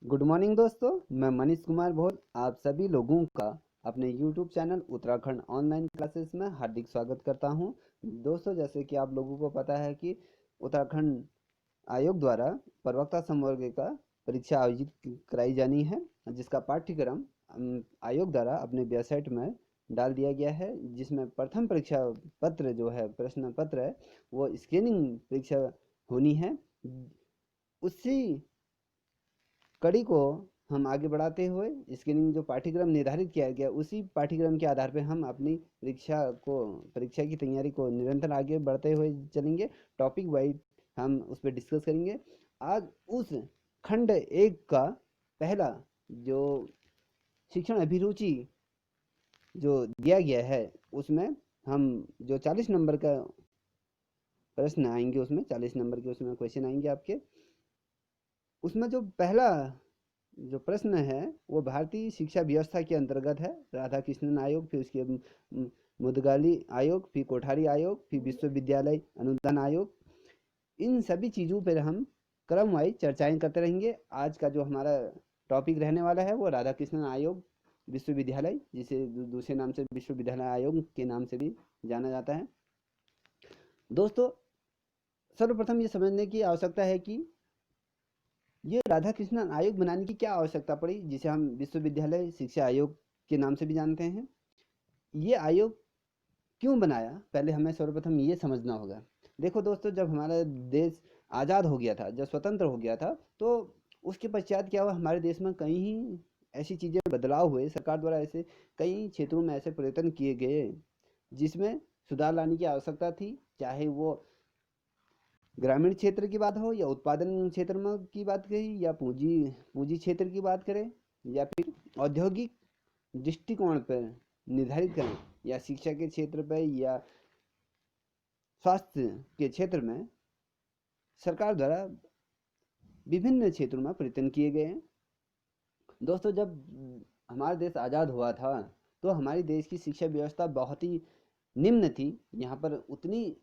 Good morning दोस्तों। मैं मनीष कुमार भोल आप सभी लोगों का अपने YouTube channel Uttarakhand online classes में हार्दिक स्वागत करता हूं। दोस्तों, जैसे कि आप लोगों को पता है कि उत्तराखंड आयोग द्वारा प्रवक्ता संवर्ग का परीक्षा आयोजित कराई जानी है, जिसका पाठ्यक्रम आयोग द्वारा अपने वेबसाइट में डाल दिया गया है, जिसमें प्रथम परीक्षा पत्र जो है, प्रश्न पत्र है, वो स्क्रीनिंग परीक्षा होनी है। उसी कड़ी को हम आगे बढ़ाते हुए स्क्रीनिंग जो पाठ्यक्रम निर्धारित किया गया, उसी पाठ्यक्रम के आधार पर हम अपनी परीक्षा की तैयारी को निरंतर आगे बढ़ते हुए चलेंगे। टॉपिक वाइज हम उस पर डिस्कस करेंगे। आज उस खंड एक का पहला जो शिक्षण अभिरुचि जो दिया गया है, उसमें हम जो 40 नंबर का प्रश्न आएंगे, उसमें 40 नंबर के उसमें क्वेश्चन आएंगे आपके। उसमें जो पहला जो प्रश्न है वो भारतीय शिक्षा व्यवस्था के अंतर्गत है। राधा कृष्णन आयोग, फिर उसके मुदगाली आयोग, फिर कोठारी आयोग, फिर विश्वविद्यालय अनुदान आयोग, इन सभी चीज़ों पर हम क्रम वाइज चर्चाएं करते रहेंगे। आज का जो हमारा टॉपिक रहने वाला है वो राधा कृष्णन आयोग विश्वविद्यालय, जिसे दूसरे नाम से विश्वविद्यालय आयोग के नाम से भी जाना जाता है। दोस्तों, सर्वप्रथम ये समझने की आवश्यकता है कि ये राधा कृष्णन आयोग बनाने की क्या आवश्यकता पड़ी, जिसे हम विश्वविद्यालय शिक्षा आयोग के नाम से भी जानते हैं। ये आयोग क्यों बनाया, पहले हमें सर्वप्रथम ये समझना होगा। देखो दोस्तों, जब हमारा देश आज़ाद हो गया था, जब स्वतंत्र हो गया था, तो उसके पश्चात क्या हुआ, हमारे देश में कई ऐसी चीज़ें बदलाव हुए। सरकार द्वारा ऐसे कई क्षेत्रों में ऐसे प्रयत्न किए गए जिसमें सुधार लाने की आवश्यकता थी। चाहे वो ग्रामीण क्षेत्र की बात हो, या उत्पादन क्षेत्र में की बात करें, या पूंजी पूंजी क्षेत्र की बात करें, या फिर औद्योगिक दृष्टिकोण पर निर्धारित करें, या शिक्षा के क्षेत्र पर, या स्वास्थ्य के क्षेत्र में सरकार द्वारा विभिन्न क्षेत्रों में प्रयत्न किए गए हैं। दोस्तों, जब हमारा देश आज़ाद हुआ था, तो हमारे देश की शिक्षा व्यवस्था बहुत ही निम्न थी। यहाँ पर उतनी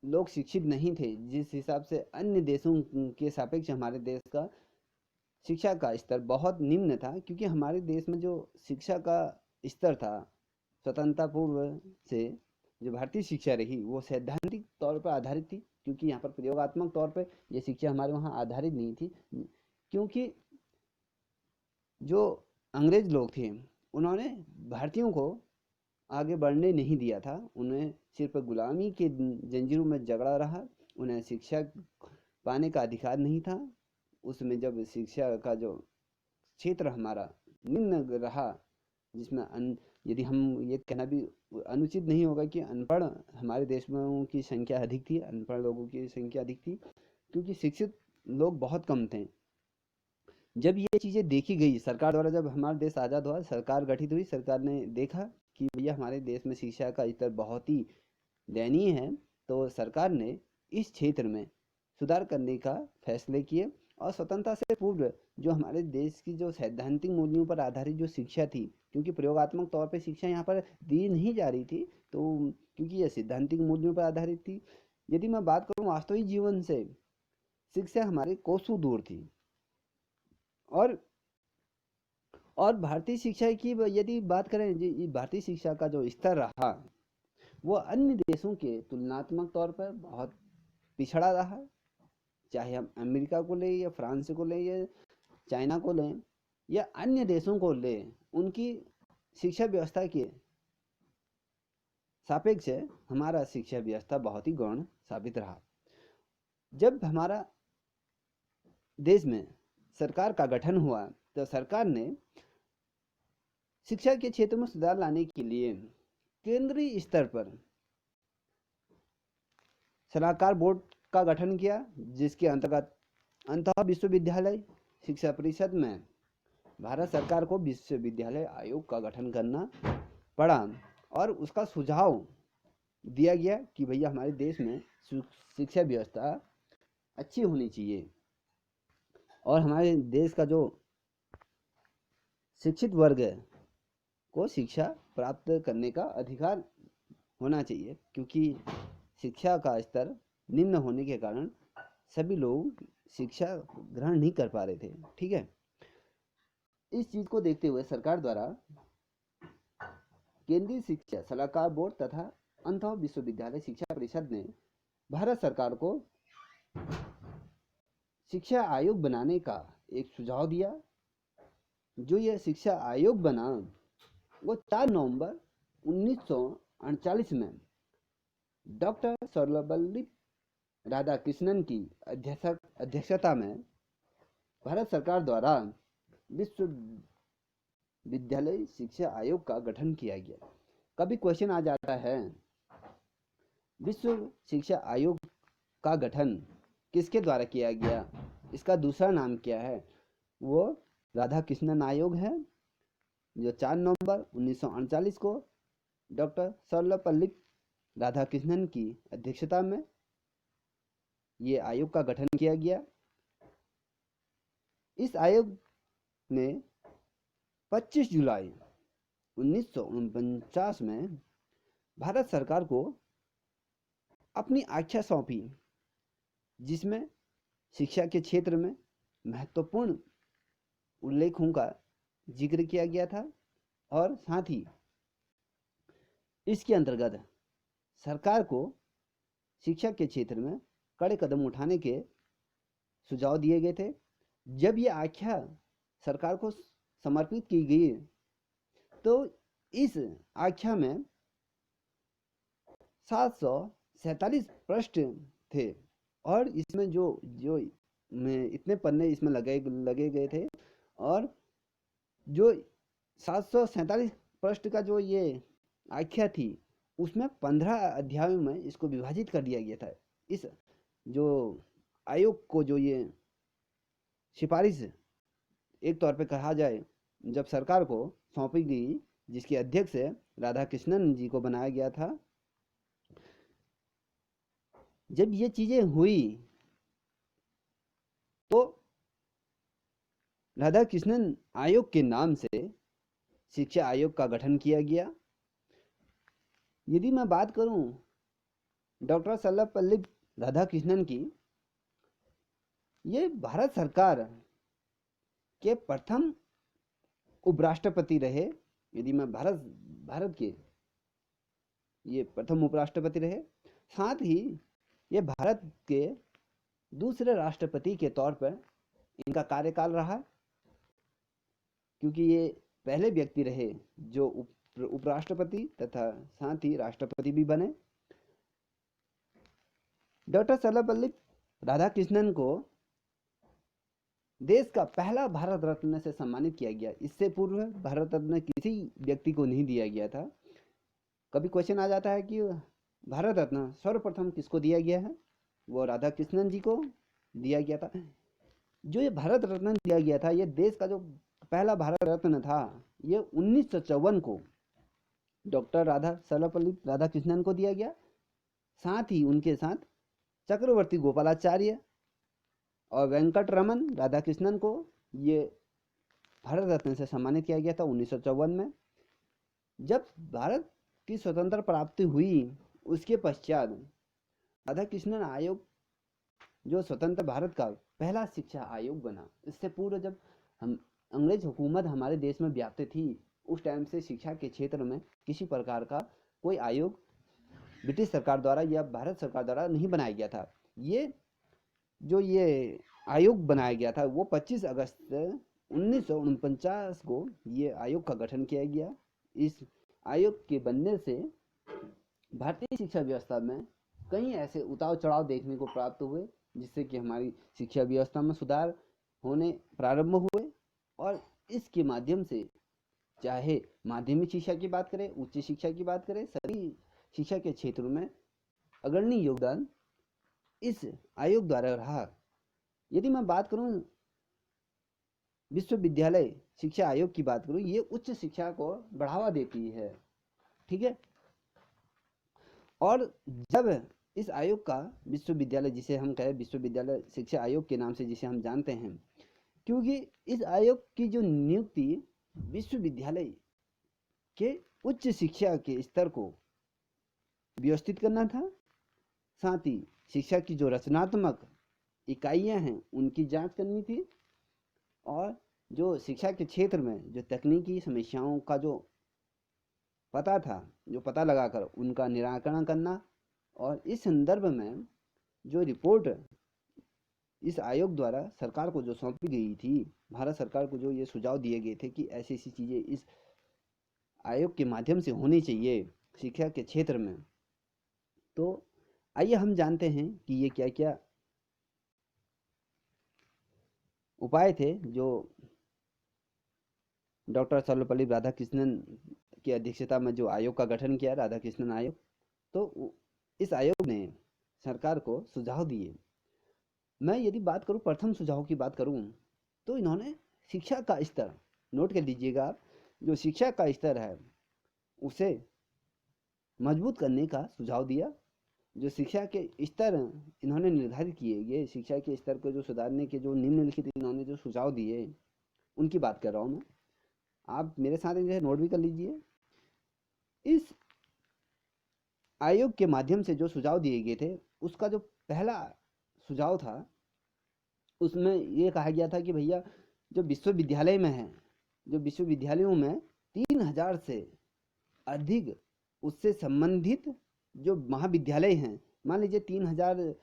लोग शिक्षित नहीं थे जिस हिसाब से अन्य देशों के सापेक्ष हमारे देश का शिक्षा का स्तर बहुत निम्न था। क्योंकि हमारे देश में जो शिक्षा का स्तर था, स्वतंत्रता पूर्व से जो भारतीय शिक्षा रही, वो सैद्धांतिक तौर पर आधारित थी। क्योंकि यहाँ पर प्रयोगात्मक तौर पर ये शिक्षा हमारे वहाँ आधारित नहीं थी। क्योंकि जो अंग्रेज लोग थे, उन्होंने भारतीयों को आगे बढ़ने नहीं दिया था। उन्हें सिर्फ गुलामी के जंजीरों में जकड़ा रहा। उन्हें शिक्षा पाने का अधिकार नहीं था। उसमें जब शिक्षा का जो क्षेत्र हमारा निम्न रहा, जिसमें यदि हम ये कहना भी अनुचित नहीं होगा कि अनपढ़ हमारे देश में की संख्या अधिक थी, अनपढ़ लोगों की संख्या अधिक थी, क्योंकि शिक्षित लोग बहुत कम थे। जब ये चीज़ें देखी गई सरकार द्वारा, जब हमारा देश आज़ाद हुआ, सरकार गठित हुई, सरकार ने देखा कि भैया हमारे देश में शिक्षा का स्तर बहुत ही दयनीय है, तो सरकार ने इस क्षेत्र में सुधार करने का फैसले किए। और स्वतंत्रता से पूर्व जो हमारे देश की जो सैद्धांतिक मूल्यों पर आधारित जो शिक्षा थी, क्योंकि प्रयोगात्मक तौर पर शिक्षा यहाँ पर दी नहीं जा रही थी, तो क्योंकि यह सैद्धांतिक मूल्यों पर आधारित थी। यदि मैं बात करूँ वास्तविक जीवन से, शिक्षा हमारे कोसों दूर थी। और भारतीय शिक्षा की यदि बात करें, भारतीय शिक्षा का जो स्तर रहा, वो अन्य देशों के तुलनात्मक तौर पर बहुत पिछड़ा रहा। चाहे हम अमेरिका को लें, या फ्रांस को लें, या चाइना को लें, या अन्य देशों को लें, उनकी शिक्षा व्यवस्था के सापेक्ष हमारा शिक्षा व्यवस्था बहुत ही गौण साबित रहा। जब हमारा देश में सरकार का गठन हुआ, तो सरकार ने शिक्षा के क्षेत्र में सुधार लाने के लिए केंद्रीय स्तर पर सलाहकार बोर्ड का गठन किया, जिसके अंतर्गत अंतः विश्वविद्यालय शिक्षा परिषद में भारत सरकार को विश्वविद्यालय आयोग का गठन करना पड़ा। और उसका सुझाव दिया गया कि भैया हमारे देश में शिक्षा व्यवस्था अच्छी होनी चाहिए, और हमारे देश का जो शिक्षित वर्ग है को शिक्षा प्राप्त करने का अधिकार होना चाहिए। क्योंकि शिक्षा का स्तर निम्न होने के कारण सभी लोग शिक्षा ग्रहण नहीं कर पा रहे थे। ठीक है। इस चीज को देखते हुए सरकार द्वारा केंद्रीय शिक्षा सलाहकार बोर्ड तथा अंतः विश्वविद्यालय शिक्षा परिषद ने भारत सरकार को शिक्षा आयोग बनाने का एक सुझाव दिया। जो यह शिक्षा आयोग बना वो 4 नवंबर 1948 में डॉक्टर सर्वपल्ली राधाकृष्णन की अध्यक्षता में भारत सरकार द्वारा विश्वविद्यालय शिक्षा आयोग का गठन किया गया। कभी क्वेश्चन आ जाता है, विश्व शिक्षा आयोग का गठन किसके द्वारा किया गया, इसका दूसरा नाम क्या है? वो राधाकृष्णन आयोग है, जो 4 नवंबर 1948 को डॉक्टर सर्वपल्ली राधाकृष्णन की अध्यक्षता में ये आयोग का गठन किया गया। इस आयोग ने 25 जुलाई 1949 में भारत सरकार को अपनी आख्या सौंपी, जिसमें शिक्षा के क्षेत्र में महत्वपूर्ण उल्लेखों का जिक्र किया गया था और साथ ही इसके अंतर्गत सरकार को शिक्षा के क्षेत्र में कड़े कदम उठाने के सुझाव दिए गए थे। जब ये आख्या सरकार को समर्पित की गई तो इस आख्या में 747 पृष्ठ थे और इसमें जो जो में इतने पन्ने इसमें लगे गए थे और जो 747 पृष्ठ का जो ये आख्या थी उसमें 15 अध्यायों में इसको विभाजित कर दिया गया था। इस जो आयोग को जो ये सिफारिश एक तौर पे कहा जाए जब सरकार को सौंपी गई, जिसके अध्यक्ष राधाकृष्णन जी को बनाया गया था, जब ये चीजें हुई तो राधाकृष्णन आयोग के नाम से शिक्षा आयोग का गठन किया गया। यदि मैं बात करूं डॉक्टर सर्वपल्ली राधाकृष्णन की, ये भारत सरकार के प्रथम उपराष्ट्रपति रहे। यदि मैं भारत के ये प्रथम उपराष्ट्रपति रहे, साथ ही ये भारत के दूसरे राष्ट्रपति के तौर पर इनका कार्यकाल रहा, क्योंकि ये पहले व्यक्ति रहे जो उपराष्ट्रपति तथा साथ ही राष्ट्रपति भी बने। डॉक्टर सर्वपल्ली राधाकृष्णन को देश का पहला भारत रत्न से सम्मानित किया गया। इससे पूर्व भारत रत्न किसी व्यक्ति को नहीं दिया गया था। कभी क्वेश्चन आ जाता है कि भारत रत्न सर्वप्रथम किसको दिया गया है? वो राधाकृष्णन जी को दिया गया था। जो ये भारत रत्न दिया गया था, ये देश का जो पहला भारत रत्न था, ये 1954 को डॉक्टर सर्वपल्ली राधाकृष्णन को दिया गया। साथ ही उनके साथ चक्रवर्ती गोपालाचार्य और वेंकट रमन राधाकृष्णन को ये भारत रत्न से सम्मानित किया गया था 1954 में। जब भारत की स्वतंत्र प्राप्ति हुई उसके पश्चात राधाकृष्णन आयोग जो स्वतंत्र भारत का पहला शिक्षा आयोग बना। इससे पूर्व जब हम अंग्रेज हुकूमत हमारे देश में व्याप्त थी, उस टाइम से शिक्षा के क्षेत्र में किसी प्रकार का कोई आयोग ब्रिटिश सरकार द्वारा या भारत सरकार द्वारा नहीं बनाया गया था। ये आयोग बनाया गया था वो 25 अगस्त 1949 को ये आयोग का गठन किया गया। इस आयोग के बनने से भारतीय शिक्षा व्यवस्था में कई ऐसे उतार चढ़ाव देखने को प्राप्त हुए, जिससे कि हमारी शिक्षा व्यवस्था में सुधार होने प्रारंभ हुए और इसके माध्यम से चाहे माध्यमिक शिक्षा की बात करें, उच्च शिक्षा की बात करें, सभी शिक्षा के क्षेत्रों में अग्रणी योगदान इस आयोग द्वारा रहा। यदि मैं बात करूं विश्वविद्यालय शिक्षा आयोग की बात करूं, ये उच्च शिक्षा को बढ़ावा देती है, ठीक है। और जब इस आयोग का विश्वविद्यालय, जिसे हम कहें विश्वविद्यालय शिक्षा आयोग के नाम से जिसे हम जानते हैं, क्योंकि इस आयोग की जो नियुक्ति विश्वविद्यालय के उच्च शिक्षा के स्तर को व्यवस्थित करना था, साथ ही शिक्षा की जो रचनात्मक इकाइयां हैं उनकी जांच करनी थी और जो शिक्षा के क्षेत्र में जो तकनीकी समस्याओं का जो पता था, जो पता लगाकर उनका निराकरण करना, और इस संदर्भ में जो रिपोर्ट इस आयोग द्वारा सरकार को जो सौंपी गई थी, भारत सरकार को जो ये सुझाव दिए गए थे कि ऐसी ऐसी चीज़ें इस आयोग के माध्यम से होनी चाहिए शिक्षा के क्षेत्र में। तो आइए हम जानते हैं कि ये क्या क्या उपाय थे जो डॉक्टर सर्वपल्ली राधाकृष्णन की अध्यक्षता में जो आयोग का गठन किया, राधाकृष्णन आयोग, तो इस आयोग ने सरकार को सुझाव दिए। मैं यदि बात करूं, प्रथम सुझाव की बात करूं, तो इन्होंने शिक्षा का स्तर, नोट कर लीजिएगा आप, जो शिक्षा का स्तर है उसे मजबूत करने का सुझाव दिया। जो शिक्षा के स्तर इन्होंने निर्धारित किए, ये शिक्षा के स्तर को जो सुधारने के जो निम्नलिखित इन्होंने जो सुझाव दिए, उनकी बात कर रहा हूँ मैं। आप मेरे साथ जो है नोट भी कर लीजिए। इस आयोग के माध्यम से जो सुझाव दिए गए थे, उसका जो पहला सुझाव था, उसमें ये कहा गया था कि भैया जो विश्वविद्यालय में है, जो विश्वविद्यालयों में 3000 से अधिक उससे संबंधित जो महाविद्यालय हैं, मान लीजिए 3000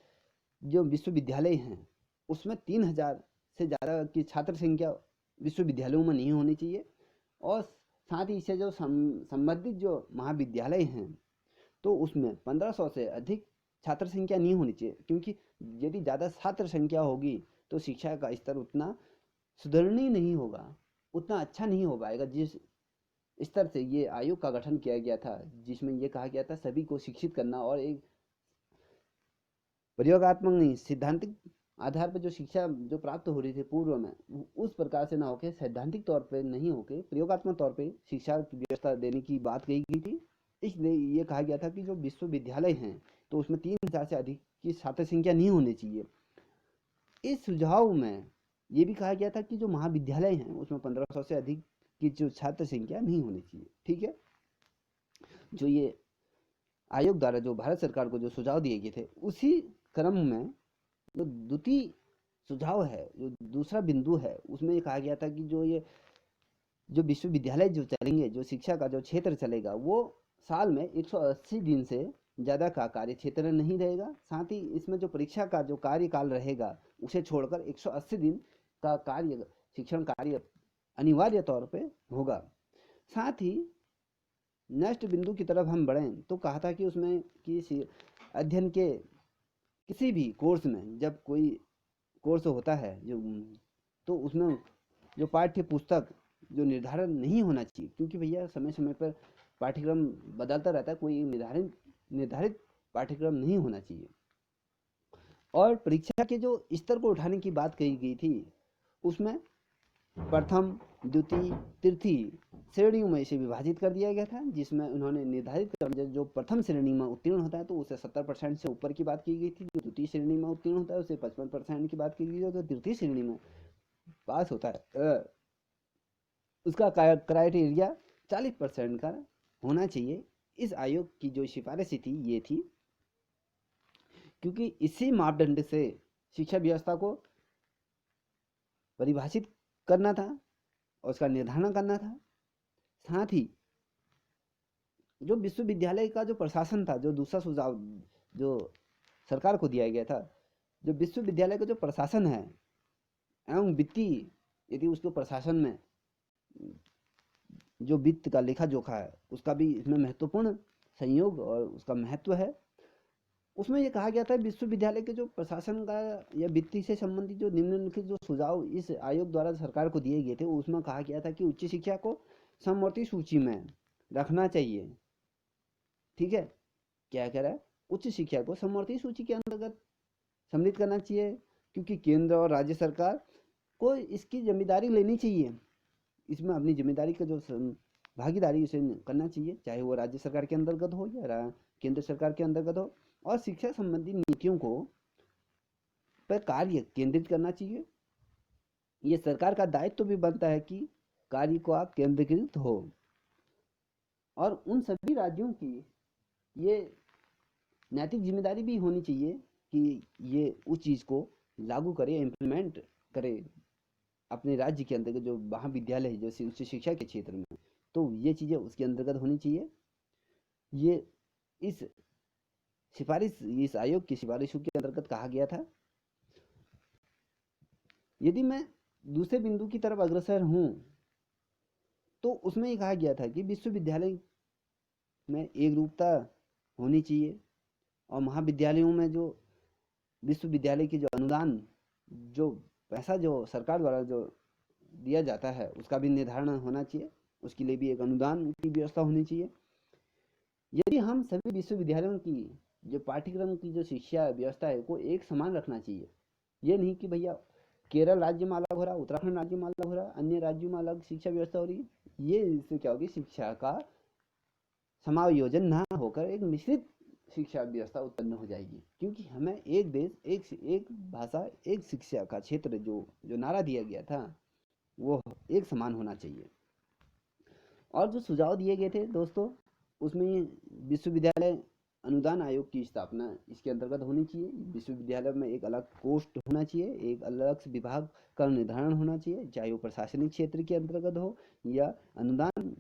जो विश्वविद्यालय हैं, उसमें 3000 से ज़्यादा की छात्र संख्या विश्वविद्यालयों में नहीं होनी चाहिए। और साथ ही इससे जो संबंधित जो महाविद्यालय हैं, तो उसमें 1500 से अधिक छात्र संख्या नहीं होनी चाहिए, क्योंकि यदि ज़्यादा छात्र संख्या होगी तो शिक्षा का स्तर उतना सुधरणीय नहीं होगा, उतना अच्छा नहीं हो पाएगा। जिस स्तर से ये आयोग का गठन किया गया था, जिसमें ये कहा गया था सभी को शिक्षित करना, और एक प्रयोगात्मक नहीं, सिद्धांतिक आधार पर जो शिक्षा जो प्राप्त हो रही थी पूर्व में, उस प्रकार से ना होके, सैद्धांतिक तौर पे नहीं होके प्रयोगात्मक तौर पे शिक्षा की व्यवस्था देने की बात कही गई थी। इसलिए ये कहा गया था कि जो विश्वविद्यालय हैं, तो उसमें 3000 से अधिक की छात्र संख्या नहीं होनी चाहिए। इस सुझाव में ये भी कहा गया था कि जो महाविद्यालय हैं उसमें 1500 से अधिक की जो छात्र संख्या नहीं होनी चाहिए। ठीक है। जो ये आयोग द्वारा जो भारत सरकार को जो सुझाव दिए गए थे, उसी क्रम में जो द्वितीय सुझाव है, जो दूसरा बिंदु है, उसमें ये कहा गया था कि जो ये जो विश्वविद्यालय जो चलेंगे, जो शिक्षा का जो क्षेत्र चलेगा, वो साल में 180 दिन से ज़्यादा का कार्य क्षेत्र नहीं रहेगा। साथ ही इसमें जो परीक्षा का जो कार्यकाल रहेगा, उसे छोड़कर 180 दिन का कार्य, शिक्षण कार्य अनिवार्य तौर पे होगा। साथ ही नेक्स्ट बिंदु की तरफ हम बढ़ें तो कहा था कि उसमें कि अध्ययन के किसी भी कोर्स में, जब कोई कोर्स होता है जो, तो उसमें जो पाठ्य पुस्तक जो निर्धारण नहीं होना चाहिए, क्योंकि भैया समय समय पर पाठ्यक्रम बदलता रहता है, कोई निर्धारित निर्धारित पाठ्यक्रम नहीं होना चाहिए। और परीक्षा के जो स्तर को उठाने की बात कही गई थी, उसमें प्रथम, द्वितीय, तृतीय श्रेणियों में इसे विभाजित कर दिया गया था, जिसमें उन्होंने निर्धारित कर, जो प्रथम श्रेणी में उत्तीर्ण होता है तो उसे 70% से ऊपर की बात की गई थी। जो द्वितीय श्रेणी में उत्तीर्ण होता है उसे 55% की बात की गई थी। जो तृतीय श्रेणी में पास होता है उसका क्राइटेरिया 40% का होना चाहिए। इस आयोग की जो सिफारिश थी ये थी, क्योंकि इसी मापदंड से शिक्षा व्यवस्था को परिभाषित करना था और उसका निर्धारण करना था। साथ ही जो विश्वविद्यालय का जो प्रशासन था, जो दूसरा सुझाव जो सरकार को दिया गया था, जो विश्वविद्यालय का जो प्रशासन है एवं वित्तीय, यदि उसके प्रशासन में जो वित्त का लेखा जोखा है, उसका भी इसमें महत्वपूर्ण संयोग और उसका महत्व है। उसमें ये कहा गया था विश्वविद्यालय के जो प्रशासन का या वित्तीय से संबंधित जो निम्नलिखित जो सुझाव इस आयोग द्वारा सरकार को दिए गए थे, उसमें कहा गया था कि उच्च शिक्षा को समवर्ती सूची में रखना चाहिए। ठीक है। क्या कह रहा है, उच्च शिक्षा को समवर्ती सूची के अंतर्गत सम्मिलित करना चाहिए, क्योंकि केंद्र और राज्य सरकार को इसकी जिम्मेदारी लेनी चाहिए। इसमें अपनी जिम्मेदारी का जो भागीदारी उसे करना चाहिए, चाहे वो राज्य सरकार के अंतर्गत हो या केंद्र सरकार के अंतर्गत हो। और शिक्षा संबंधी नीतियों को पर कार्य केंद्रित करना चाहिए। ये सरकार का दायित्व तो भी बनता है कि कार्य को आप केंद्रीकृत हो, और उन सभी राज्यों की ये नैतिक जिम्मेदारी भी होनी चाहिए कि ये उस चीज़ को लागू करे, इम्प्लीमेंट करे। अपने राज्य के अंतर्गत जो महाविद्यालय है, जो उच्च शिक्षा के क्षेत्र में, तो ये चीज़ें उसके अंतर्गत होनी चाहिए। ये इस इस आयोग की सिफारिशों के अंतर्गत कहा गया था। यदि मैं दूसरे बिंदु की तरफ अग्रसर हूँ, तो उसमें ये कहा गया था कि विश्वविद्यालय में एक रूपता होनी चाहिए, और महाविद्यालयों में जो विश्वविद्यालय की जो अनुदान, जो पैसा जो सरकार द्वारा जो दिया जाता है, उसका भी निर्धारण होना चाहिए, उसके लिए भी एक अनुदान की व्यवस्था होनी चाहिए। यदि हम सभी विश्वविद्यालयों की जो पाठ्यक्रम की जो शिक्षा व्यवस्था है को एक समान रखना चाहिए। ये नहीं कि भैया केरल राज्य में अलग हो रहा, उत्तराखंड राज्य में अलग हो रहा, अन्य राज्यों में अलग शिक्षा व्यवस्था हो रही है। ये इससे क्या होगी, शिक्षा का समायोजन ना होकर एक मिश्रित शिक्षा व्यवस्था उत्पन्न हो जाएगी। क्योंकि हमें एक देश एक भाषा एक शिक्षा का क्षेत्र जो जो नारा दिया गया था, वो एक समान होना चाहिए। और जो सुझाव दिए गए थे दोस्तों, उसमें विश्वविद्यालय अनुदान आयोग की स्थापना इसके अंतर्गत होनी चाहिए। विश्वविद्यालय में एक अलग पोस्ट होना चाहिए, एक अलग से विभाग का निर्धारण होना चाहिए, चाहे वो प्रशासनिक क्षेत्र के अंतर्गत हो या अनुदान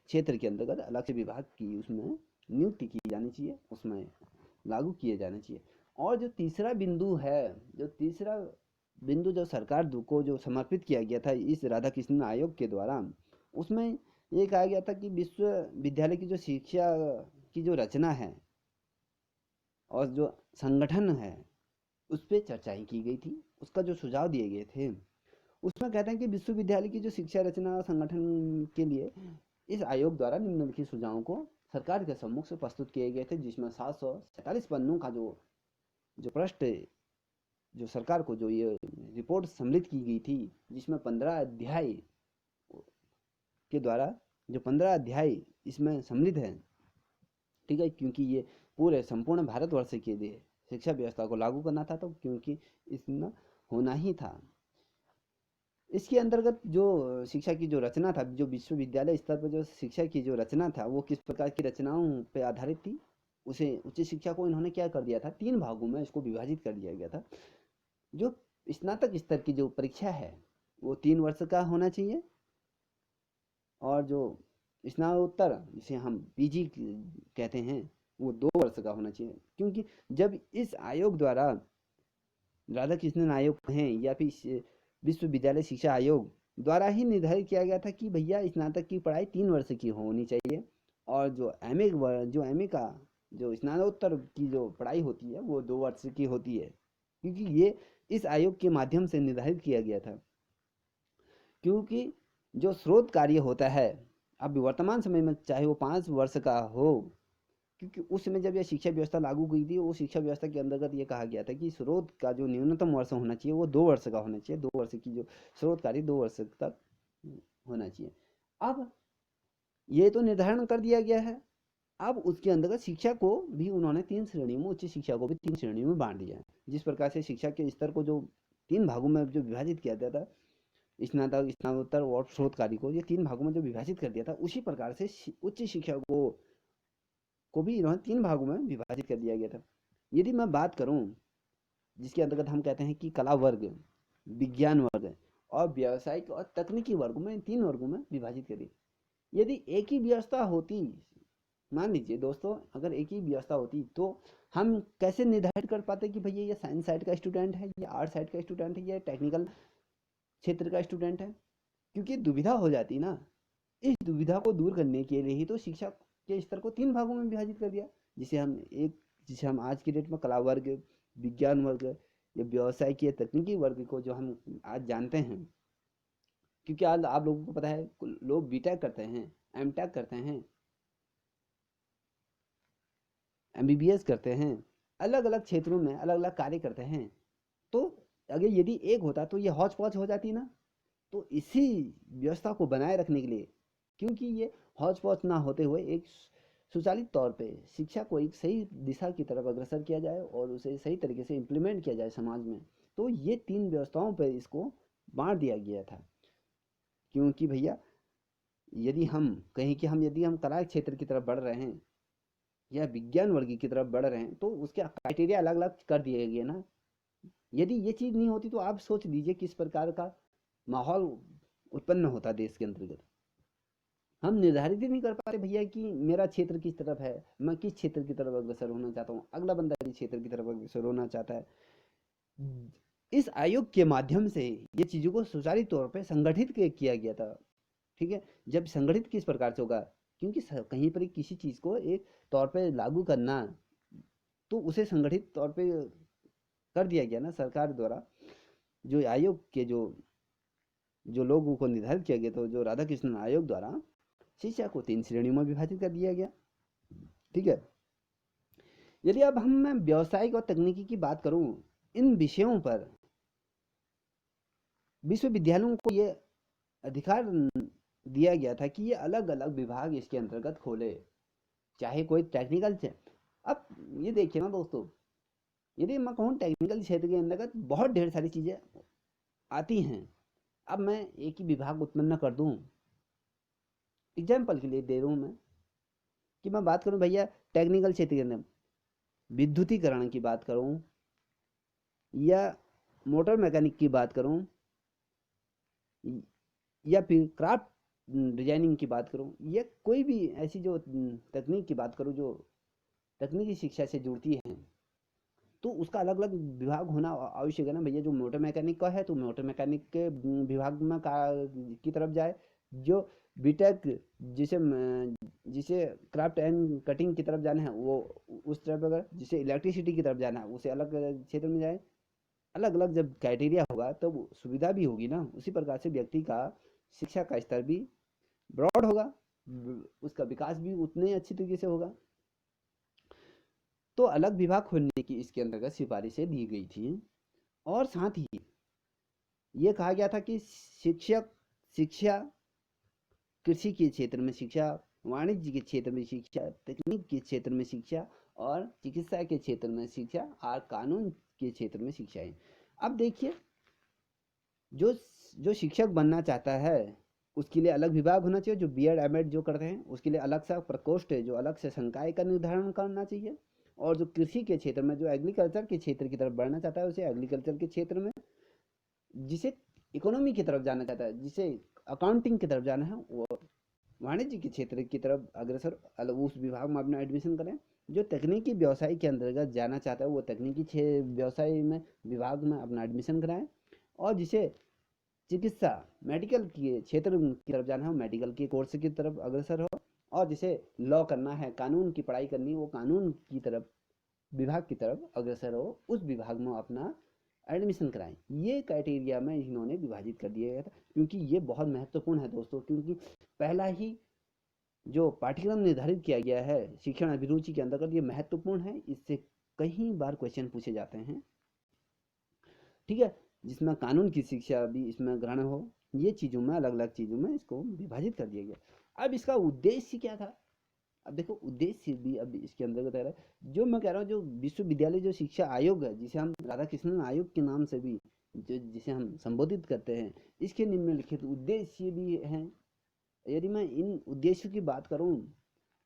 क्षेत्र के अंतर्गत अलग से विभाग की उसमें नियुक्ति की जानी चाहिए, उसमें लागू किए जाने चाहिए। और जो तीसरा बिंदु है, जो तीसरा बिंदु जो सरकार को जो समर्पित किया गया था इस राधा कृष्णन आयोग के द्वारा, उसमें ये कहा गया था कि विश्वविद्यालय की जो शिक्षा की जो रचना है और जो संगठन है, उस पर चर्चाएं की गई थी, उसका जो सुझाव दिए गए थे, उसमें कहते हैं कि विश्वविद्यालय की जो शिक्षा रचना और संगठन के लिए इस आयोग द्वारा निम्नलिखित सुझावों को सरकार के सम्मुख से प्रस्तुत किए गए थे, जिसमें 747 पन्नों का जो जो पृष्ठ जो सरकार को जो ये रिपोर्ट सम्मिलित की गई थी, जिसमें 15 अध्याय के द्वारा जो 15 अध्याय इसमें सम्मिलित हैं, ठीक है, क्योंकि ये पूरे संपूर्ण भारतवर्ष के लिए शिक्षा व्यवस्था को लागू करना था, तो क्योंकि इसमें होना ही था। इसके अंतर्गत जो शिक्षा की जो रचना था, जो विश्वविद्यालय स्तर पर जो शिक्षा की जो रचना था, वो किस प्रकार की रचनाओं पर आधारित थी, उसे उच्च शिक्षा को इन्होंने क्या कर दिया था, 3 भागों में इसको विभाजित कर दिया गया था। जो स्नातक स्तर की जो परीक्षा है वो 3 वर्ष का होना चाहिए, और जो स्नातकोत्तर जिसे हम पीजी कहते हैं, वो 2 वर्ष का होना चाहिए। क्योंकि जब इस आयोग द्वारा, राधा कृष्णन आयोग हैं या फिर विश्वविद्यालय शिक्षा आयोग द्वारा ही निर्धारित किया गया था कि भैया स्नातक की पढ़ाई 3 वर्ष की होनी चाहिए, और जो एमए का जो स्नातकोत्तर की जो पढ़ाई होती है वो 2 वर्ष की होती है। क्योंकि ये इस आयोग के माध्यम से निर्धारित किया गया था। क्योंकि जो स्रोत कार्य होता है, अब वर्तमान समय में चाहे वो 5 वर्ष का हो, क्योंकि उस समय जब यह शिक्षा व्यवस्था लागू हुई थी, वो शिक्षा व्यवस्था के अंतर्गत ये कहा गया था कि स्रोत का जो न्यूनतम वर्ष होना चाहिए वो 2 वर्ष का होना चाहिए, 2 वर्ष की जो स्रोत कार्य 2 वर्ष तक होना चाहिए। अब ये तो निर्धारण कर दिया गया है। अब उसके अंतर्गत शिक्षा को भी उन्होंने 3 श्रेणियों में, उच्च शिक्षा को भी 3 श्रेणियों में बांट दिया है। जिस प्रकार से शिक्षा के स्तर को जो 3 भागों में जो विभाजित किया गया था, स्नातक, स्नातकोत्तर और स्रोत कार्य को, ये 3 भागों में जो विभाजित कर दिया था, उसी प्रकार से उच्च शिक्षा को भी इन्होंने 3 भागों में विभाजित कर दिया गया था। यदि मैं बात करूं, जिसके अंतर्गत हम कहते हैं कि कला वर्ग, विज्ञान वर्ग और व्यावसायिक और तकनीकी वर्ग में, 3 वर्गों में विभाजित कर दिया। यदि एक ही व्यवस्था होती, मान लीजिए दोस्तों, अगर एक ही व्यवस्था होती, तो हम कैसे निर्धारित कर पाते कि भैया ये साइंस साइड का स्टूडेंट है, ये आर्ट साइड का स्टूडेंट है, ये टेक्निकल क्षेत्र का स्टूडेंट है? क्योंकि दुविधा हो जाती ना। इस दुविधा को दूर करने के लिए ही तो शिक्षा के स्तर को 3 भागों में विभाजित कर दिया, जिसे हम आज की डेट में कला वर्ग, विज्ञान वर्ग या व्यवसायिक या तकनीकी वर्ग को जो हम आज जानते हैं। क्योंकि आज आप लोगों को पता है, लोग बीटेक करते हैं, एमटेक करते हैं, एमबीबीएस करते हैं, अलग अलग क्षेत्रों में अलग अलग कार्य करते हैं। तो अगर यदि एक होता तो ये हौच पौच हो जाती ना। तो इसी व्यवस्था को बनाए रखने के लिए, क्योंकि ये हौच पौच ना होते हुए एक सुचालित तौर पे शिक्षा को एक सही दिशा की तरफ अग्रसर किया जाए और उसे सही तरीके से इम्प्लीमेंट किया जाए समाज में, तो ये 3 व्यवस्थाओं पर इसको बांट दिया गया था। क्योंकि भैया यदि हम कहें कि यदि हम कला क्षेत्र की तरफ बढ़ रहे हैं या विज्ञान वर्ग की तरफ बढ़ रहे हैं, तो उसके क्राइटेरिया अलग अलग कर दिए गए ना। यदि ये चीज़ नहीं होती तो आप सोच लीजिए किस प्रकार का माहौल उत्पन्न होता देश के अंतर्गत। हम निर्धारित ही नहीं कर पाते भैया कि मेरा क्षेत्र किस तरफ है, मैं किस क्षेत्र की तरफ अग्रसर होना चाहता हूँ, अगला बंदा किस क्षेत्र की तरफ अग्रसर होना चाहता है। इस आयोग के माध्यम से ये चीज़ों को सुचारू तौर पे संगठित किया गया था। ठीक है, जब संगठित किस प्रकार से होगा, क्योंकि कहीं पर किसी चीज़ को एक तौर पे लागू करना, तो उसे संगठित तौर पे कर दिया गया ना सरकार द्वारा। जो आयोग के जो लोगों को निर्धारित किया गया था, जो राधा कृष्णन आयोग द्वारा शिक्षा को 3 श्रेणियों में विभाजित कर दिया गया। ठीक है, यदि अब मैं व्यावसायिक और तकनीकी की बात करूं, इन विषयों पर विश्वविद्यालयों को ये अधिकार दिया गया था कि ये अलग अलग विभाग इसके अंतर्गत खोले, चाहे कोई टेक्निकल से। अब ये देखिए ना दोस्तों, यदि मैं कहूँ टेक्निकल क्षेत्र के अंतर्गत बहुत ढेर सारी चीज़ें आती हैं। अब मैं एक ही विभाग उत्पन्न कर दूं, एग्जाम्पल के लिए दे रहा हूँ मैं, कि मैं बात करूं भैया टेक्निकल क्षेत्र के अंदर विद्युतीकरण की बात करूं, या मोटर मैकेनिक की बात करूं, या फिर क्राफ्ट डिजाइनिंग की बात करूं, या कोई भी ऐसी जो तकनीक की बात करूं जो तकनीकी शिक्षा से जुड़ती है, तो उसका अलग अलग विभाग होना आवश्यक है ना भैया। जो मोटर मैकेनिक का है तो मोटर मैकेनिक के विभाग में की तरफ जाए। जो बीटेक जिसे जिसे क्राफ्ट एंड कटिंग की तरफ जाना है वो उस तरफ, अगर जिसे इलेक्ट्रिसिटी की तरफ जाना है उसे अलग क्षेत्र में जाए। अलग अलग जब क्राइटेरिया होगा तो सुविधा भी होगी ना, उसी प्रकार से व्यक्ति का शिक्षा का स्तर भी ब्रॉड होगा, उसका विकास भी उतने अच्छी तरीके से होगा। तो अलग विभाग खोलने की इसके अंतर्गत सिफारिशें दी गई थी। और साथ ही ये कहा गया था कि शिक्षा कृषि के क्षेत्र में शिक्षा, वाणिज्य के क्षेत्र में शिक्षा, तकनीक के क्षेत्र में शिक्षा, और चिकित्सा के क्षेत्र में शिक्षा, और कानून के क्षेत्र में शिक्षा है। अब देखिए, जो जो शिक्षक बनना चाहता है उसके लिए अलग विभाग होना चाहिए। जो बीएड एमएड जो करते हैं उसके लिए अलग सा प्रकोष्ठ है, जो अलग से संकाय का निर्धारण करना चाहिए। और जो कृषि के क्षेत्र में, जो एग्रीकल्चर के क्षेत्र की तरफ बढ़ना चाहता है, उसे एग्रीकल्चर के क्षेत्र में, जिसे इकोनॉमी की तरफ जाना चाहता है, जिसे अकाउंटिंग की तरफ जाना है, वो वाणिज्य के क्षेत्र की तरफ अग्रसर अलग उस विभाग में अपना एडमिशन करें। जो तकनीकी व्यवसाय के अंतर्गत जाना चाहता है वो तकनीकी व्यवसाय में विभाग में अपना एडमिशन कराएं। और जिसे चिकित्सा मेडिकल के क्षेत्र की तरफ जाना है वो मेडिकल के कोर्स की तरफ अग्रसर हो। और जिसे लॉ करना है, कानून की पढ़ाई करनी है, वो कानून की तरफ विभाग की तरफ अग्रसर हो, उस विभाग में अपना एडमिशन कराएं। ये क्राइटेरिया में इन्होंने विभाजित कर दिया गया था, क्योंकि ये बहुत महत्वपूर्ण है दोस्तों। क्योंकि पहला ही जो पाठ्यक्रम निर्धारित किया गया है शिक्षण अभिरुचि के अंतर्गत, ये महत्वपूर्ण है, इससे कई बार क्वेश्चन पूछे जाते हैं। ठीक है, जिसमें कानून की शिक्षा भी इसमें ग्रहण हो, ये चीज़ों में अलग अलग चीज़ों में इसको विभाजित कर दिया गया। अब इसका उद्देश्य क्या था? अब देखो, उद्देश्य भी अब इसके अंतर्गत आ रहा है। जो मैं कह रहा हूँ, जो विश्वविद्यालय जो शिक्षा आयोग है, जिसे हम राधा कृष्णन आयोग के नाम से भी जिसे हम संबोधित करते हैं, इसके निम्नलिखित उद्देश्य भी हैं। यदि मैं इन उद्देश्यों की बात करूं,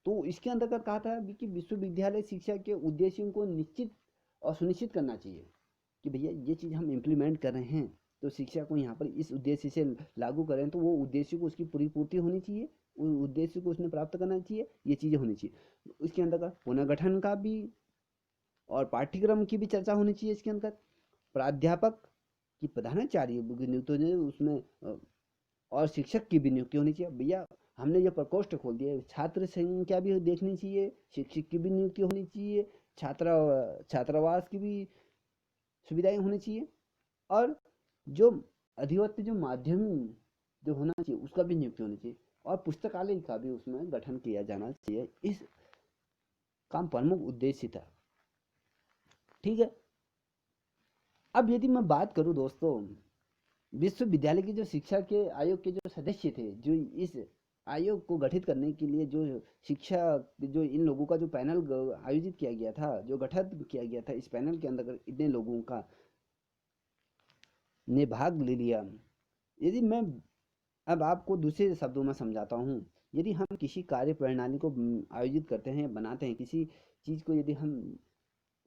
तो इसके अंतर्गत कहा था कि विश्वविद्यालय शिक्षा के उद्देश्यों को निश्चित और सुनिश्चित करना चाहिए कि भैया ये चीज़ हम इम्प्लीमेंट कर रहे हैं, तो शिक्षा को यहाँ पर इस उद्देश्य से लागू करें, तो वो उद्देश्य को उसकी पूरी पूर्ति होनी चाहिए, उस उद्देश्य को उसने प्राप्त करना चाहिए, ये चीज़ें होनी चाहिए। इसके अंतर्गत पुनर्गठन का भी और पाठ्यक्रम की भी चर्चा होनी चाहिए। इसके अंतर्गत प्राध्यापक की प्रधानाचार्य की नियुक्ति उसमें और शिक्षक की भी नियुक्ति होनी चाहिए। भैया हमने ये प्रकोष्ठ खोल दिया, छात्र संख्या भी देखनी चाहिए, शिक्षक की भी नियुक्ति होनी चाहिए, छात्रावास की भी सुविधाएं होनी चाहिए, और जो अधिवक्ता जो माध्यम जो होना चाहिए उसका भी नियुक्ति होनी चाहिए, और पुस्तकालय का भी उसमें गठन किया जाना चाहिए। इस काम प्रमुख उद्देश्य था। ठीक है, अब यदि मैं बात करूं दोस्तों, विश्वविद्यालय की जो शिक्षा के आयोग के जो सदस्य थे, जो इस आयोग को गठित करने के लिए जो शिक्षा, जो इन लोगों का जो पैनल आयोजित किया गया था, जो गठन किया गया था, इस पैनल के अंदर इतने लोगों का ने भाग ले लिया। यदि मैं अब आपको दूसरे शब्दों में समझाता हूँ, यदि हम किसी कार्य प्रणाली को आयोजित करते हैं, बनाते हैं, किसी चीज़ को यदि हम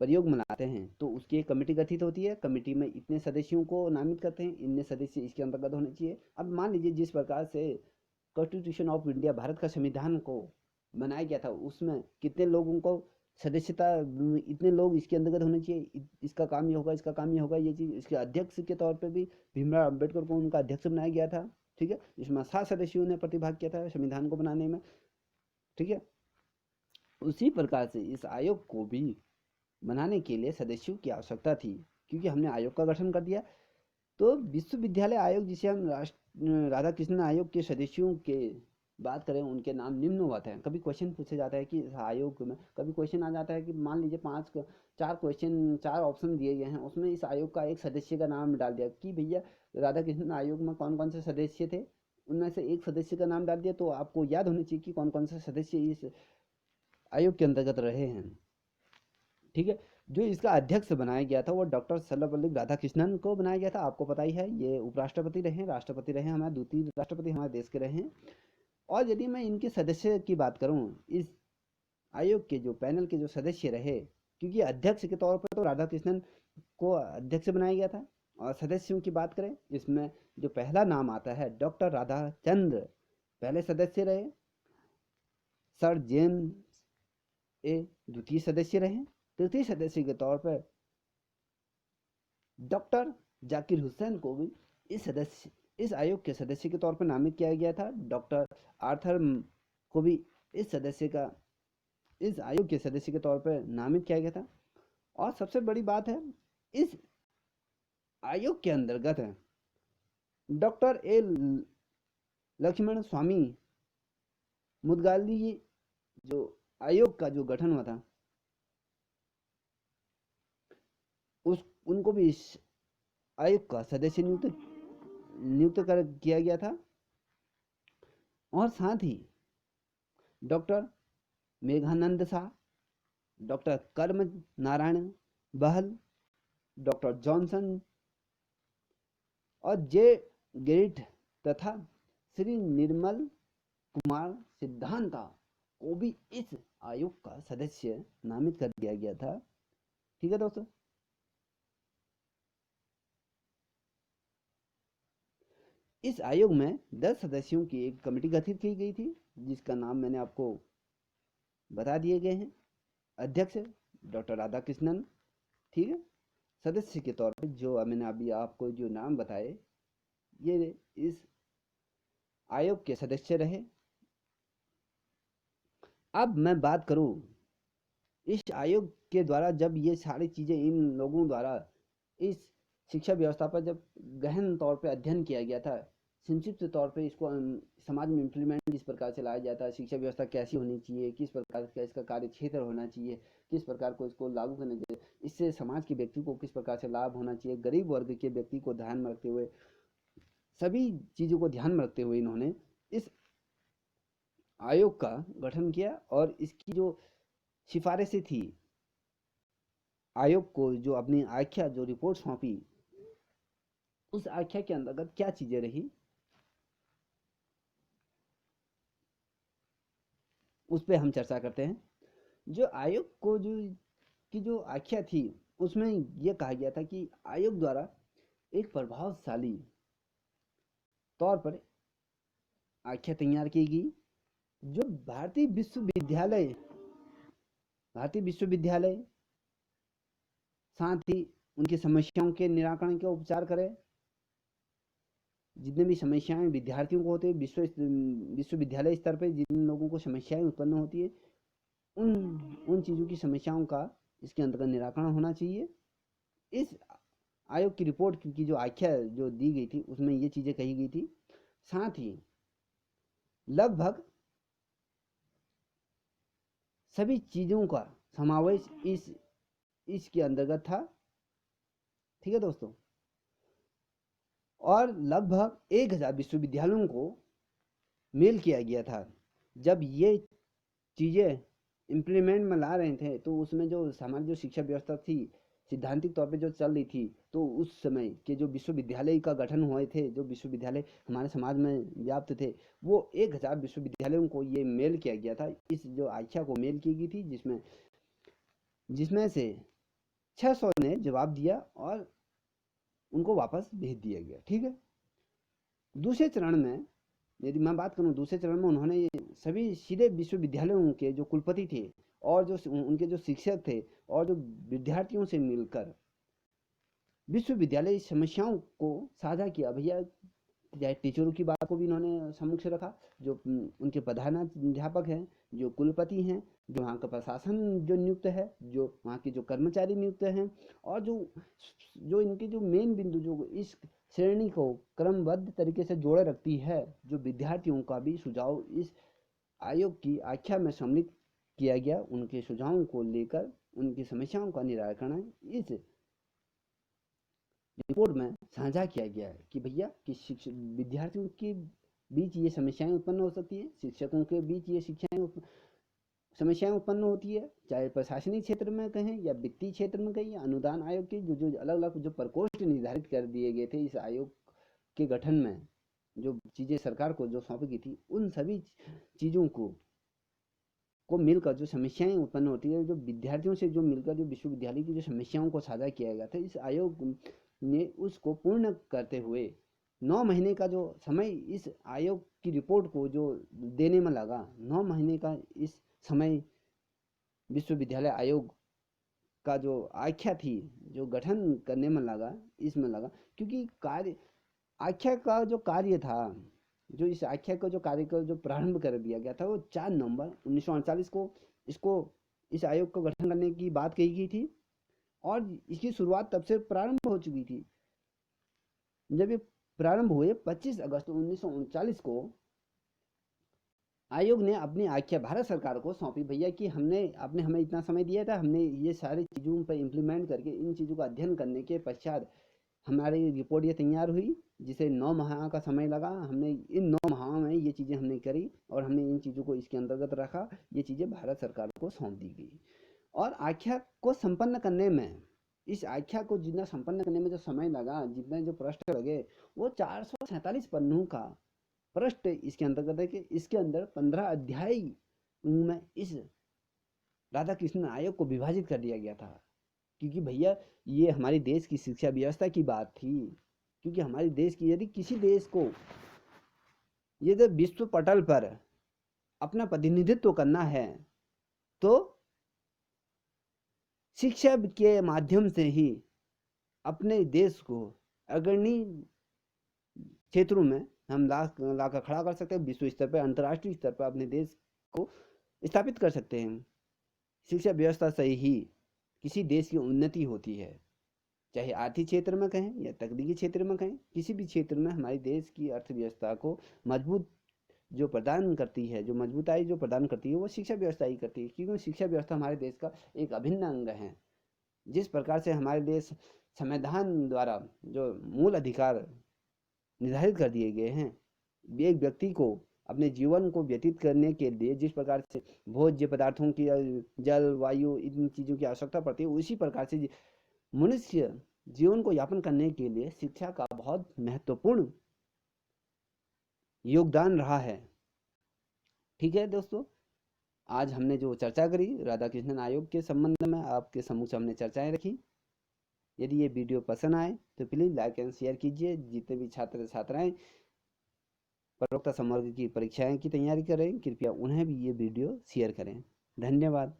प्रयोग मनाते हैं तो उसकी एक कमेटी गठित होती है। कमेटी में इतने सदस्यों को नामित करते हैं, इतने सदस्य इसके अंतर्गत होने चाहिए। अब मान लीजिए जिस प्रकार से कॉन्स्टिट्यूशन ऑफ इंडिया, भारत का संविधान को बनाया गया था, उसमें कितने लोगों को सदस्यता, इतने लोग इसके अंतर्गत होने चाहिए, इसका काम ये होगा, इसका काम ये होगा, ये चीज़। इसके अध्यक्ष के तौर पे भी भीमराव अम्बेडकर को उनका अध्यक्ष बनाया गया था। ठीक है, इसमें 7 सदस्यों ने प्रतिभाग किया था संविधान को बनाने में। ठीक है, उसी प्रकार से इस आयोग को भी बनाने के लिए सदस्यों की आवश्यकता थी, क्योंकि हमने आयोग का गठन कर दिया। तो विश्वविद्यालय आयोग, जिसे हम राधा कृष्णन आयोग के सदस्यों के बात करें, उनके नाम निम्नवत हैं। कभी क्वेश्चन पूछा जाता है कि इस आयोग में, कभी क्वेश्चन आ जाता है कि मान लीजिए चार क्वेश्चन, 4 ऑप्शन दिए गए हैं, उसमें इस आयोग का एक सदस्य का नाम डाल दिया कि भैया राधा कृष्णन आयोग में कौन कौन से सदस्य थे, उनमें से एक सदस्य का नाम डाल दिया। तो आपको याद होना चाहिए कि कौन कौन से सदस्य इस आयोग के अंतर्गत रहे हैं। ठीक है, जो इसका अध्यक्ष बनाया गया था वो डॉक्टर सर्वपल्ली राधाकृष्णन को बनाया गया था। आपको पता ही है, ये उपराष्ट्रपति रहे, राष्ट्रपति रहे, हमारे द्वितीय राष्ट्रपति हमारे देश के रहे हैं। और यदि मैं इनके सदस्य की बात करूं, इस आयोग के जो पैनल के जो सदस्य रहे, क्योंकि अध्यक्ष के तौर पर तो राधाकृष्णन को अध्यक्ष बनाया गया था। और सदस्यों की बात करें, इसमें जो पहला नाम आता है डॉक्टर राधाचंद्र पहले सदस्य रहे, सर जेम्स ए द्वितीय सदस्य रहे, तृतीय सदस्य के तौर पर डॉक्टर जाकिर हुसैन को भी इस आयोग के सदस्य के तौर पर नामित किया गया था। डॉक्टर आर्थर को भी इस आयोग के सदस्य के तौर पर नामित किया गया था। और सबसे बड़ी बात है, इस आयोग के अंतर्गत है डॉक्टर ए लक्ष्मण स्वामी मुदगाली, जो आयोग का जो गठन हुआ था, उनको भी इस आयोग का सदस्य नियुक्त किया गया था। और साथ ही डॉक्टर मेघानंद शाह, डॉक्टर कर्म नारायण बहल, डॉक्टर जॉनसन और जे गेरिट तथा श्री निर्मल कुमार सिद्धांता को भी इस आयोग का सदस्य नामित कर दिया गया था। ठीक है दोस्तों, इस आयोग में 10 सदस्यों की एक कमेटी गठित की गई थी, जिसका नाम मैंने आपको बता दिए गए हैं। अध्यक्ष डॉक्टर राधाकृष्णन। ठीक है, सदस्य के तौर पे जो मैंने अभी आपको जो नाम बताए, ये इस आयोग के सदस्य रहे। अब मैं बात करूं, इस आयोग के द्वारा जब ये सारी चीज़ें इन लोगों द्वारा इस शिक्षा व्यवस्था पर जब गहन तौर पे अध्ययन किया गया था, संक्षिप्त तौर पे इसको समाज में इम्प्लीमेंट किस प्रकार से लाया जाता है, शिक्षा व्यवस्था कैसी होनी चाहिए, किस प्रकार का इसका कार्य क्षेत्र होना चाहिए, किस प्रकार को इसको लागू करना चाहिए, इससे समाज के व्यक्ति को किस प्रकार से लाभ होना चाहिए, गरीब वर्ग के व्यक्ति को ध्यान में रखते हुए, सभी चीज़ों को ध्यान में रखते हुए इन्होंने इस आयोग का गठन किया। और इसकी जो सिफारिशें थी, आयोग को जो अपनी आख्या जो रिपोर्ट सौंपी, उस आख्या के अंतर्गत क्या चीजें रही, उस पर हम चर्चा करते हैं। जो आयोग को जो आख्या थी, उसमें यह कहा गया था कि आयोग द्वारा एक प्रभावशाली तौर पर आख्या तैयार की गई, जो भारतीय विश्वविद्यालय साथ ही उनकी समस्याओं के निराकरण का उपचार करे। जितने भी समस्याएं विद्यार्थियों को होते हैं, विश्वविद्यालय स्तर पर जिन लोगों को समस्याएं उत्पन्न होती है, उन उन चीज़ों की समस्याओं का इसके अंतर्गत निराकरण होना चाहिए। इस आयोग की रिपोर्ट की जो आख्या जो दी गई थी, उसमें ये चीज़ें कही गई थी। साथ ही लगभग सभी चीज़ों का समावेश इसके अंतर्गत था। ठीक है दोस्तों, और लगभग 1000 विश्वविद्यालयों को मेल किया गया था। जब ये चीज़ें इम्प्लीमेंट में ला रहे थे, तो उसमें जो हमारी जो शिक्षा व्यवस्था थी, सिद्धांतिक तौर पे जो चल रही थी, तो उस समय के जो विश्वविद्यालय का गठन हुए थे, जो विश्वविद्यालय हमारे समाज में व्याप्त थे, वो 1000 विश्वविद्यालयों को ये मेल किया गया था। इस जो आख्या को मेल की गई थी, जिसमें से 600 ने जवाब दिया और उनको वापस भेज दिया गया। ठीक है। दूसरे चरण में यदि मैं बात करूं, दूसरे चरण में उन्होंने ये सभी सीधे विश्वविद्यालयों के जो कुलपति थे और जो उनके जो शिक्षक थे और जो विद्यार्थियों से मिलकर विश्वविद्यालय समस्याओं को साझा किया। भैया चाहे टीचरों की बात को भी इन्होंने सम्मुख से रखा, जो उनके प्रधानाध्यापक हैं, जो कुलपति हैं, जो वहाँ का प्रशासन जो नियुक्त है, जो वहाँ के जो कर्मचारी नियुक्त हैं, और जो जो इनके जो मेन बिंदु जो इस श्रेणी को क्रमबद्ध तरीके से जोड़े रखती है, जो विद्यार्थियों का भी सुझाव इस आयोग की आख्या में सम्मिलित किया गया। उनके सुझावों को लेकर उनकी समस्याओं का निराकरण इस रिपोर्ट में साझा किया गया है कि भैया कि शिक्षक विद्यार्थियों के बीच ये समस्याएं उत्पन्न हो सकती हैं, शिक्षकों के बीच ये समस्याएं उत्पन्न होती है, चाहे प्रशासनिक क्षेत्र में कहें या वित्तीय क्षेत्र में कहें या अनुदान आयोग के जो जो अलग अलग जो प्रकोष्ठ निर्धारित कर दिए गए थे इस आयोग के गठन में, जो चीज़ें सरकार को जो सौंपी गई थी, उन सभी चीज़ों को मिलकर जो समस्याएं उत्पन्न होती है, जो विद्यार्थियों से जो मिलकर जो विश्वविद्यालय की जो समस्याओं को साझा किया गया था, इस आयोग ने उसको पूर्ण करते हुए 9 महीने का जो समय इस आयोग की रिपोर्ट को जो देने में लगा, 9 महीने का इस समय विश्वविद्यालय आयोग का जो आख्या थी जो गठन करने में लगा, इसमें लगा, क्योंकि कार्य आख्या का जो कार्य था, जो इस आख्या का जो कार्य का जो प्रारंभ कर दिया गया था, वो 4 नवंबर 1948 को इस आयोग को गठन करने की बात कही गई थी और इसकी शुरुआत तब से प्रारंभ हो चुकी थी। जब ये प्रारंभ हुए 25 अगस्त 1939 को आयोग ने अपनी आख्या भारत सरकार को सौंपी। भैया कि आपने हमें इतना समय दिया था, हमने ये सारी चीज़ों पर इम्प्लीमेंट करके इन चीज़ों का अध्ययन करने के पश्चात हमारी रिपोर्ट ये तैयार हुई, जिसे 9 माह का समय लगा। हमने इन 9 माह में ये चीज़ें हमने करी और हमने इन चीज़ों को इसके अंतर्गत रखा। ये चीज़ें भारत सरकार को सौंप दी गई और आख्या को संपन्न करने में, इस आख्या को जितना संपन्न करने में जो समय लगा, जितने जो पृष्ठ लगे, वो 447 पन्नों का पृष्ठ इसके अंतर्गत है कि इसके अंदर 15 अध्याय में इस राधा कृष्ण आयोग को विभाजित कर दिया गया था। क्योंकि भैया ये हमारे देश की शिक्षा व्यवस्था की बात थी, क्योंकि हमारे देश की यदि किसी देश को यदि विश्व पटल पर अपना प्रतिनिधित्व करना है तो शिक्षा के माध्यम से ही अपने देश को अग्रणी क्षेत्रों में हम ला कर खड़ा कर सकते हैं। विश्व स्तर पर, अंतर्राष्ट्रीय स्तर पर अपने देश को स्थापित कर सकते हैं। शिक्षा व्यवस्था से ही किसी देश की उन्नति होती है, चाहे आर्थिक क्षेत्र में कहें या तकनीकी क्षेत्र में कहें, किसी भी क्षेत्र में हमारे देश की अर्थव्यवस्था को मजबूत जो प्रदान करती है, जो मजबूताई जो प्रदान करती है, वो शिक्षा व्यवस्था ही करती है। क्योंकि शिक्षा व्यवस्था हमारे देश का एक अभिन्न अंग है। जिस प्रकार से हमारे देश संविधान द्वारा जो मूल अधिकार निर्धारित कर दिए गए हैं, एक व्यक्ति को अपने जीवन को व्यतीत करने के लिए जिस प्रकार से भोज्य पदार्थों की, जल, वायु, इन चीज़ों की आवश्यकता पड़ती है, उसी प्रकार से मनुष्य जीवन को यापन करने के लिए शिक्षा का बहुत महत्वपूर्ण योगदान रहा है। ठीक है दोस्तों, आज हमने जो चर्चा करी राधा कृष्णन आयोग के संबंध में, आपके सम्मुख हमने चर्चाएं रखी। यदि ये वीडियो पसंद आए तो प्लीज़ लाइक एंड शेयर कीजिए। जितने भी छात्र छात्राएं प्रवक्ता संवर्ग की परीक्षाएं की तैयारी कर रहे हैं, कृपया उन्हें भी ये वीडियो शेयर करें। धन्यवाद।